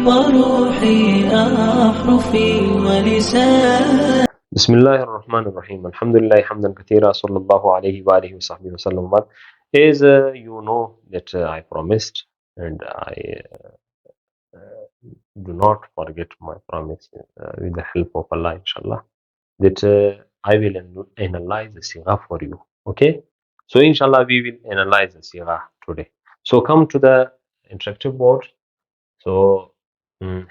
وروحي أحرفي ولساني. بسم الله الرحمن الرحيم. الحمد لله حمدا كثيرا صلى الله عليه وآله وصحبه وسلم. As you know that I promised, and I do not forget my promise, with the help of Allah inshallah, that I will analyze the Sigha for you. Okay, so inshallah we will analyze the Sigha today. So come to the interactive board. So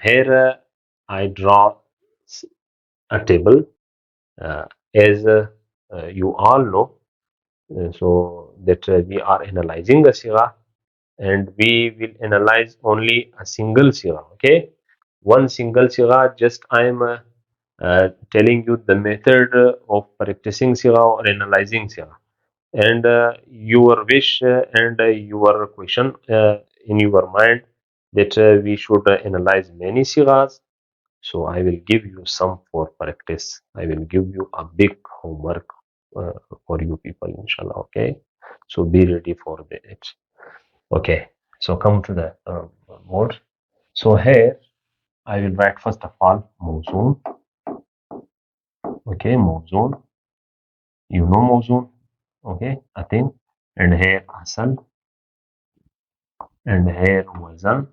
here I draw a table, as you all know, so that we are analyzing the Sigha, and we will analyze only a single Sigha. Okay, one single Sigha. Just I am telling you the method of practicing Sigha or analyzing Sigha, and your wish and your question in your mind that we should analyze many Sighas. So I will give you some for practice. I will give you a big homework for you people, inshallah. Okay, so be ready for it. Okay, so come to the board. So here I will write first of all Mawzoon. Okay, Mawzoon. You know Mawzoon. Okay, a thing. And here Asal. And here Wazan.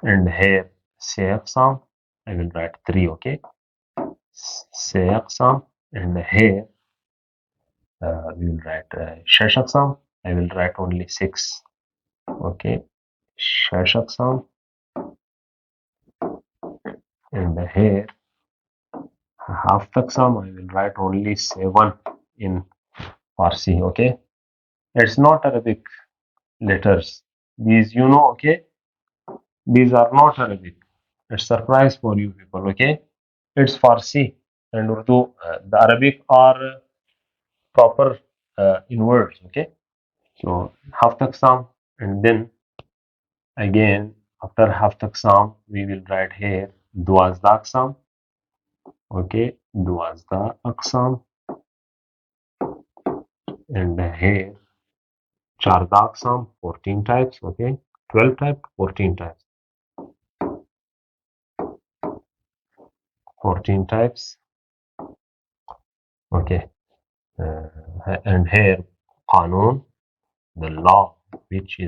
And here Sayaqsam. I will write 3. Okay, Sayaqsam. And here we will write Shashaqsam. I will write only 6. Okay, Shashaqsam. And here half Taqsam, I will write only 7 in Farsi. Okay, it's not Arabic letters. These you know. Okay, these are not Arabic. It's surprise for you people. Okay, it's Farsi and Urdu. The Arabic are proper in words. Okay, so half Taqsam, and then again after half Taqsam we will write here Duazda Aqsam. Okay, Duazda Aqsam. And here Charda Aqsam, 14 types. Okay, 12 types, 14 types. 14 types. Okay, and here Qanun, the law, which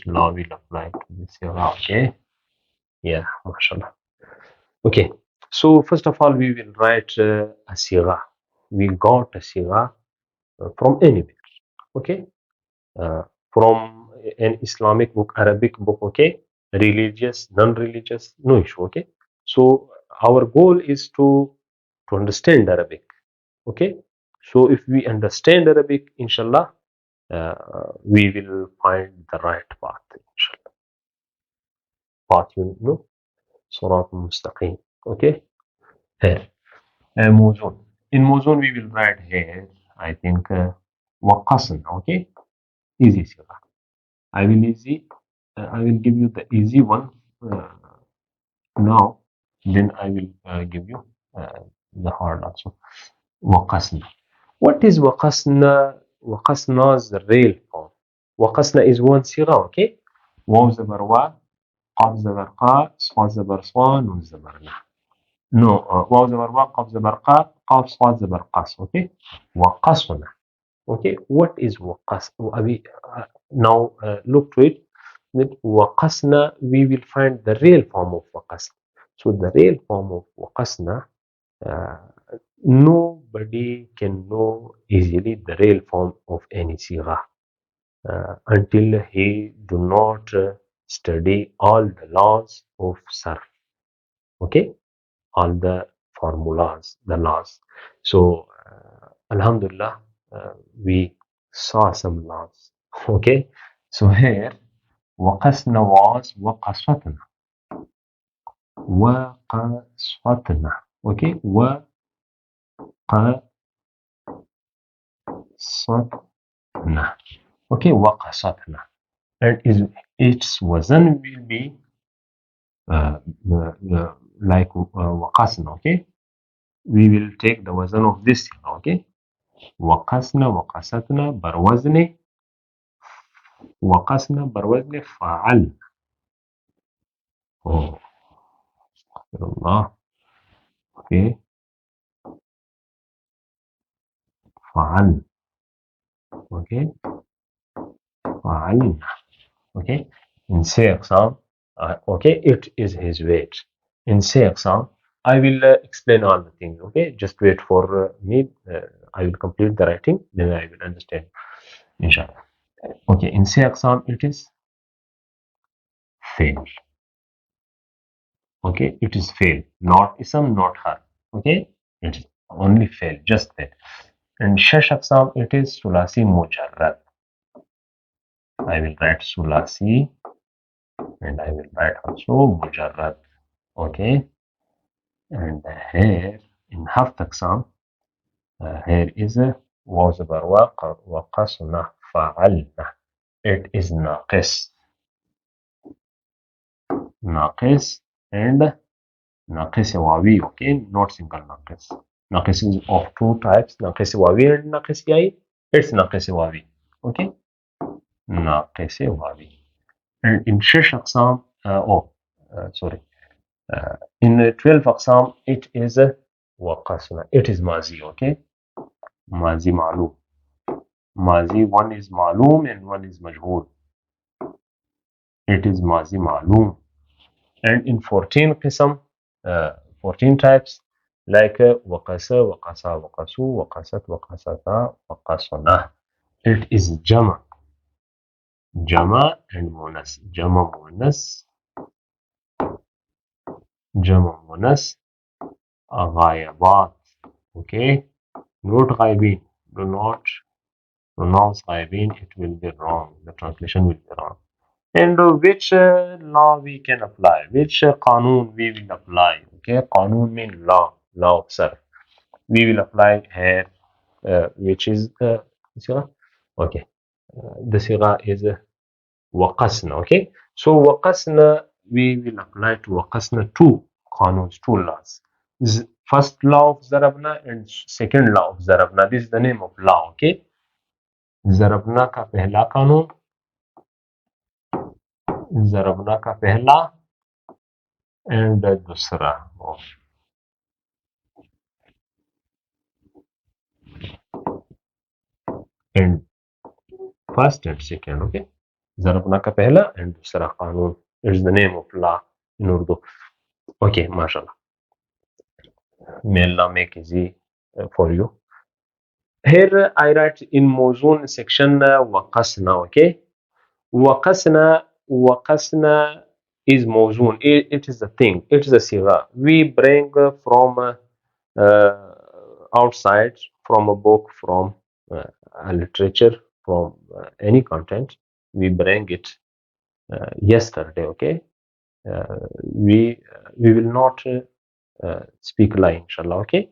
law will apply to this Sigha. Okay, yeah, mashallah. Okay, so first of all we will write a Sigha. We got a Sigha from anywhere. Okay, from an Islamic book, Arabic book. Okay, religious, non-religious, no issue. Okay, so our goal is to understand Arabic. Okay, so if we understand Arabic, inshallah, we will find the right path. Inshallah, path, you know, Surat Mustaqim. Okay, here Mawzoon. In Mawzoon we will write here, I think, Waqasn. Okay, easy Sigha. I will give you the easy one now, then I will give you the hard also. Waqasna. What is Waqasna? Waqasna's real form. Waqasna is one Sigha. Okay, Waw zabar wa, Qaf zabar qa, Swad zabar swa, Nun zabar na. No, Waw zabar wa, Qaf zabar qa, Qaf Swad zabar qas. Okay, Waqasna. Okay, what is Waqas? Now look to it. That Waqasna, we will find the real form of Waqasna. So the real form of Waqasna, nobody can know easily the real form of any Sigha until he do not study all the laws of Sarf. Okay, all the formulas, the laws. So Alhamdulillah, we saw some laws. Okay, so here Waqasna was Waqasatna. Waqasatna. Okay, Waqasatna. Okay, Waqasatna. And its wazan will be like Waqasna. Okay, we will take the wazan of this. Okay, Waqasna, Waqasatna, Barwazni. Waqasna, Barwazni, Fa'al. Oh, Allah. Okay. فعل. Okay. فعلنا. Okay. In say exam, okay, it is his weight. In say exam, I will explain all the things. Okay, just wait for me. I will complete the writing, then I will understand. Inshallah. Okay, in say exam, it is fail. Okay, it is fail, not ism, not her. Okay, it is only fail, just fail. And shash exam, it is sulasi mujarrad. I will write sulasi and I will write also mujarrad. Okay, and here in half exam, here is a was waqasna fa'alna. It is naqis, naqis and naqis wawi. Okay, not single naqis. Naqis is of two types, naqis wawi and naqis yai. It's naqis wawi. Okay, naqis wawi. And in shish aqsam, sorry, in 12 aqsam, it is waqasna. It is mazi. Okay, mazi ma'lum. Mazi, one is ma'lum and one is majhul. It is mazi ma'lum. And in 14 qisam, 14 types, like waqasa, waqasa, waqasu, waqasat, waqasata, waqasana. It is jama. Jama and munas. Jama munas. Jama munas. Ghayabat. Okay. Not ghaibin. Do not pronounce ghaibin. It will be wrong. The translation will be wrong. And which law we can apply, which qanun we will apply. Okay, qanun means law, law of sarf. We will apply here, which is sigha. Okay, the sigha is waqasna. Okay, so waqasna, we will apply to waqasna two qanuns, two laws. First law of zarabna and second law of zarabna. This is the name of law. Okay, zarabna का पहला कानून, zarabna का पहला and दूसरा. And first and second. Okay, zarabna का पहला and दूसरा कानून is the name of law in Urdu. Okay, mashallah. May Allah make easy for you. Here I write in Mawzun section waqasna. Okay, waqasna is Mawzun. It is a thing. It is a sigha. We bring from outside, from a book, from a literature, from any content. We bring it yesterday. Okay, we will not speak lie, inshallah. Okay,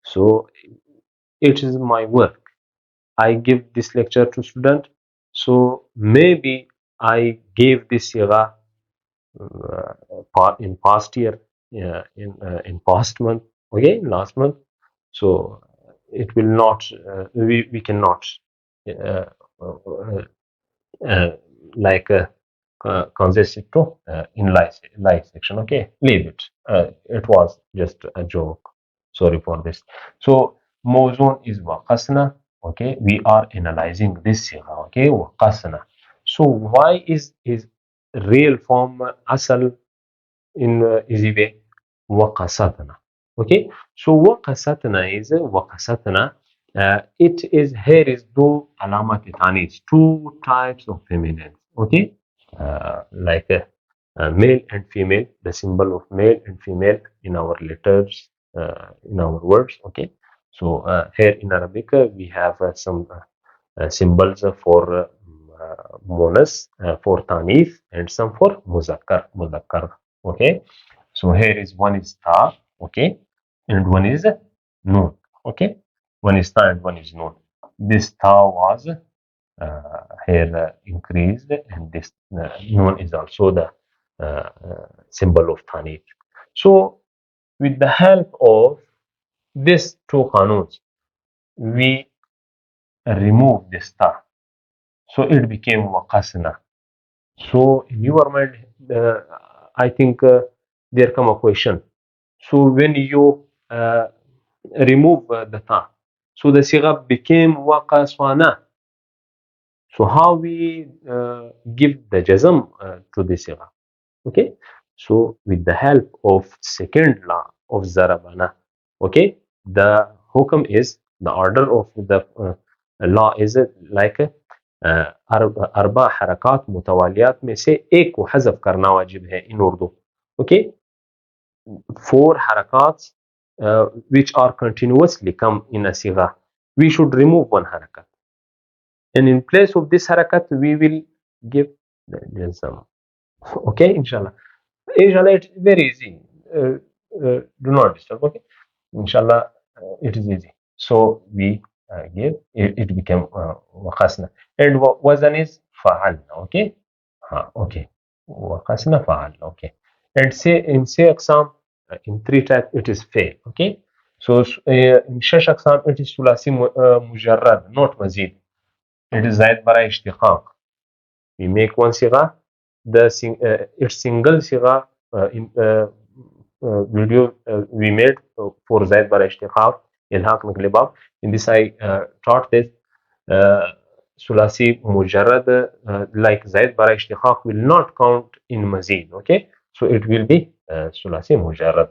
so it is my work. I give this lecture to student, so maybe I gave this sigha in past year, in past month, okay, last month. So it will not, we cannot like consist it to in live section. Okay, leave it. It was just a joke. Sorry for this. So Mawzun is waqasna. Okay, we are analyzing this sigha. Okay, waqasna. So why is real form asal in easy way waqasatna? Okay, so waqasatna is waqasatna. It is, here is two alamat tanis, two types of feminine. Okay, like male and female, the symbol of male and female in our letters, in our words. Okay, so here in Arabic we have some symbols for munas, for tanis, and some for muzakkar. Okay, so here is one is ta. Okay, and one is noon. Okay, one is ta and one is noon. This ta was here increased, and this noon is also the symbol of tanit. So with the help of these two qanuns, we remove this ta, so it became waqasna. So in your mind, I think there come a question. So when you remove the ta, so the sigha became waqaswana. So how we give the jazm to the sigha? Okay, so with the help of second law of zarabana, okay, the hukam is the order of the law is like अरबा हरकत मुतवालियात में से एक को हज़फ करना वाजिब है in Urdu. Okay, 4 harakats which are continuously come in a sigha, we should remove one harakat, and in place of this harakat we will give the jazm. Okay, inshallah. Inshallah, it's very easy. Do not disturb. Okay, inshallah, it is easy. So we give it became waqasna, and wazan is fa'alna. Okay, okay, waqasna fa'alna. Okay, and say in say aqsam in 3 types it is fail. Okay, so in shash aqsam it is sulasi mujarrad, not mazid. It is zaid bara ishtiqaq. We make one sigha, its single sigha in video we made for Zaid bar ishtiqaq ilhaq naqlibab. In this I taught this sulasi mujarrad like Zaid bar ishtiqaq will not count in mazid. Okay, so it will be sulasi mujarrad.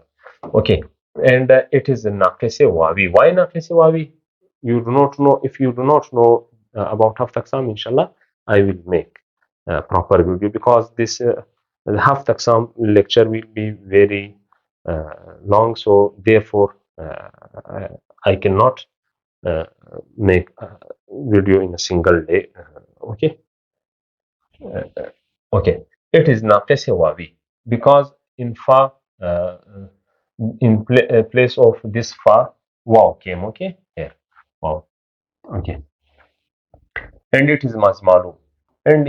Okay, and it is naqis wawi. Why naqis wawi? You do not know. If you do not know about Haft Aqsam, inshallah I will make proper video, because this half taksam lecture will be very long, so therefore I cannot make a video in a single day. Okay, okay, it is naqis wawi because in fa in place of this fa waw came. Okay, here wow. Okay, and it is mazmalum, and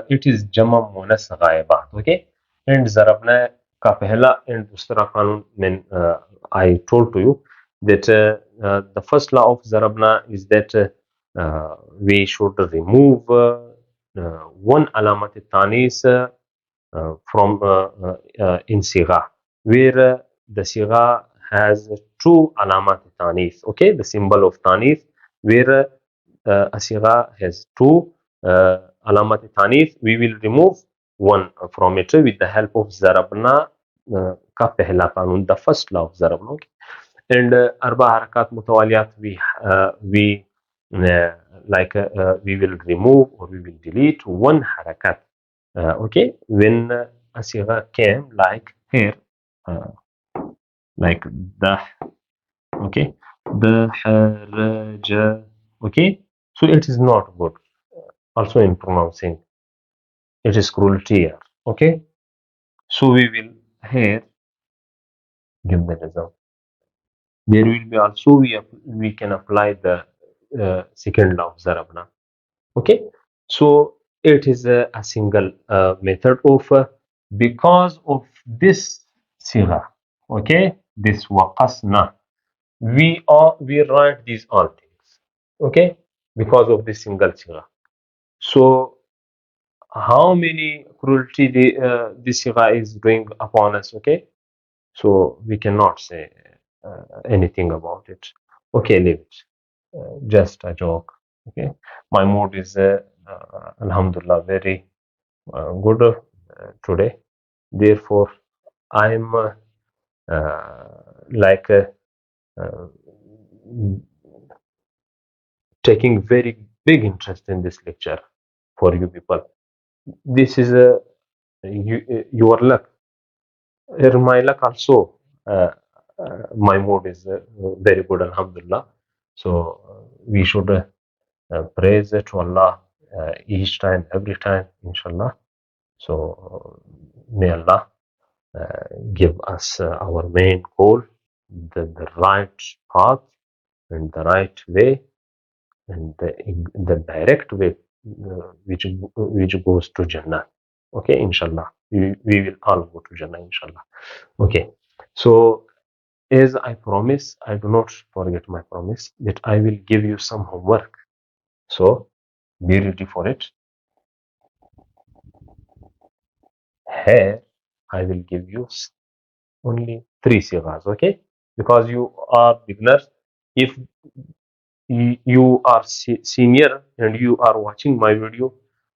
it is jama munas ghaibat. Okay, and zarabna ka pehla and dusra kanun when I told to you that the first law of zarabna is that we should remove one alamat tanis from in sigha, where the sigha has 2 alamat tanis. Okay, the symbol of tanis, where a sigha has 2 alamat tanis, we will remove one from it with the help of zarabna ka pehla kanun, the first law of zarabna. Okay, and arba harakat mutawaliyat we we will remove or we will delete one harakat. Okay, when a sigha came like here, like the, okay, the haraja. Okay, so it is not good. Also in pronouncing, it is cruelty here. Okay, so we will here give the result. There will be also we can apply the second law of zarabna. Okay, so it is a single method of because of this sigha. Okay, this waqasna, we write these all things. Okay, because of this single sigha. So how many cruelty this sigha is doing upon us? Okay, so we cannot say anything about it. Okay, leave it. Just a joke. Okay, my mood is alhamdulillah very good today. Therefore, I'm like taking very big interest in this lecture for you people. This is your luck. My luck also. My mood is very good, alhamdulillah. So we should praise to Allah each time, every time, inshallah. So may Allah give us our main goal, the right path and the right way and the direct way which goes to Jannah. Okay, inshallah. We will all go to Jannah, inshallah. Okay, so as I promise, I do not forget my promise that I will give you some homework. So be ready for it. Here I will give you only 3 sighas, okay? Because you are beginners. If you are senior and you are watching my video,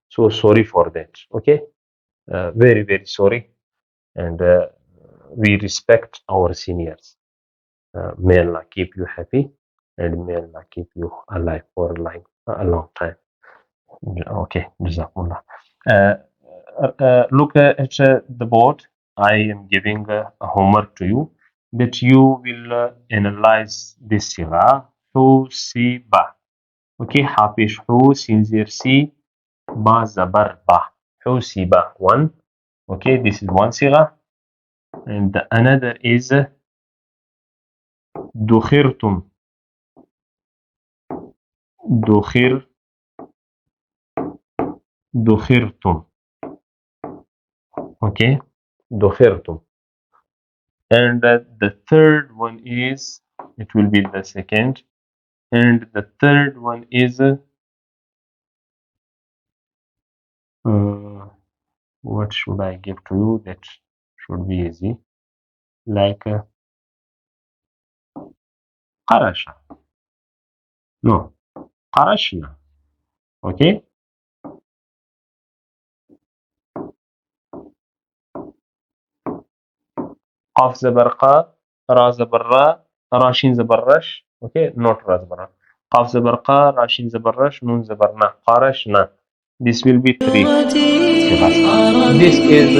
so sorry for that, okay? Very, very sorry. And we respect our seniors. May Allah keep you happy, and may Allah keep you alive for a long time. Okay, Jazakumullah. Look at the board. I am giving a homework to you that you will analyze this sigha. Husiba. Okay, hafish hu, sinzir si, ba zabar ba. Husiba. One. Okay, this is one sigha. And the another is dukhirtum. Dukhirtum. Okay, dukhirtum. And the third one is, it will be the second. And the third one is what should I give to you that should be easy? Like qarasha. No, qarashna. Okay. Qaf zabar qa, ra zabar ra, rashin zabar rash. Okay, not ra zabar ra. Qaf zabar qa, rashin zabar rash, nun zabar na. Qarashna. This will be 3 sighas. This is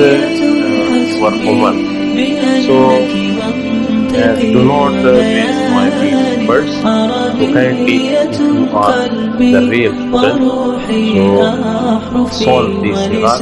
your homework. So do not waste my words. So kindly, if you are the real student, so solve these sighas.